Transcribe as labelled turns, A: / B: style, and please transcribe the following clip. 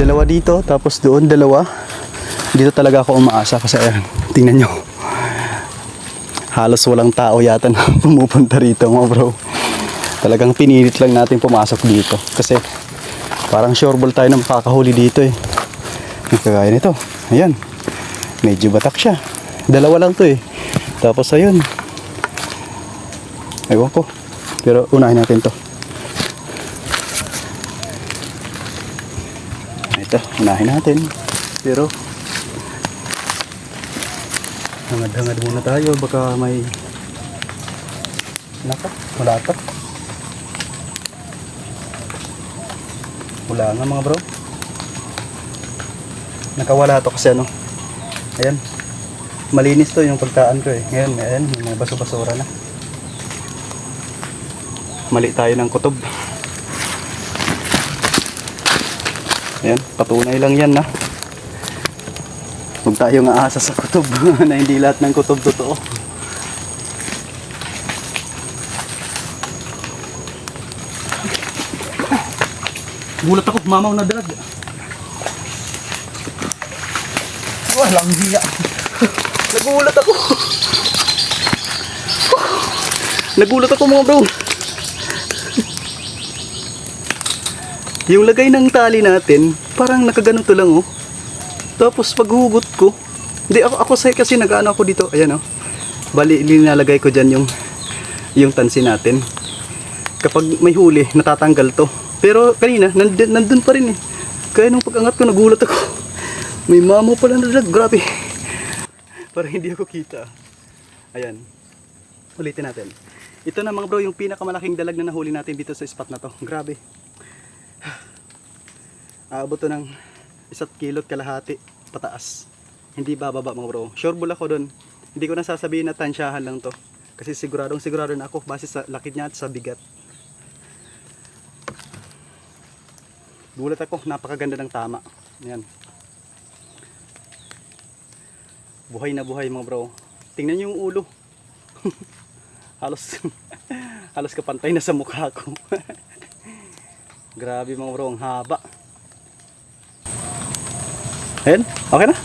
A: Dalawa dito, tapos doon dalawa. Dito talaga ako umaasa kasi ayan, tingnan nyo. Halos walang tao yata na pumupunta rito mga bro. Talagang pinilit lang natin pumasok dito kasi parang sure ball tayo na makakahuli dito eh. Kagaya nito, ayan, medyo batak siya. Dalawa lang to eh. Tapos ayun, ewan ko, pero unahin natin to. Ito, unahin natin. Pero hangad-hangad muna tayo, baka may naka, wala to. Wala nga mga bro. Nakawala to kasi ano, ayan, malinis to yung pagtaan ko eh. Ngayon, ayan, may baso-basura na. Mali tayo ng kutob. Ayan, patunay lang yan na huwag tayong aasa sa kutob na hindi lahat ng kutob totoo. Gulat ako, mamaw na dalag. Walang hiya. Nagulat ako. Nagulat ako mga bro. Yung lagay ng tali natin, parang nakaganito lang oh. Tapos paghugot ko, hindi ako kasi nag-ano ako dito, ayan oh. Bali nilalagay ko diyan yung tansi natin. Kapag may huli, natatanggal to. Pero kanina nandun pa rin eh. Kaya nung pag-angat ko nagulat ako. May mamo pala na dalag, grabe. Parang hindi ako kita. Ayan. Ulitin natin. Ito na mga bro, yung pinakamalaking dalag na nahuli natin dito sa spot na to. Grabe. Aabot to ng 1 kilot kalahati pataas. Hindi bababa mga bro. Sure bull ako dun. Hindi ko na sasabihin na tansyahan lang to. Kasi sigurado na ako base sa laki niya at sa bigat. Gulat ako, napakaganda ng tama. Ayan. Buhay na buhay mga bro. Tingnan niyo yung ulo. halos kapantay na sa mukha ko. Grabe mga bro, ang haba. Ayan, okay na.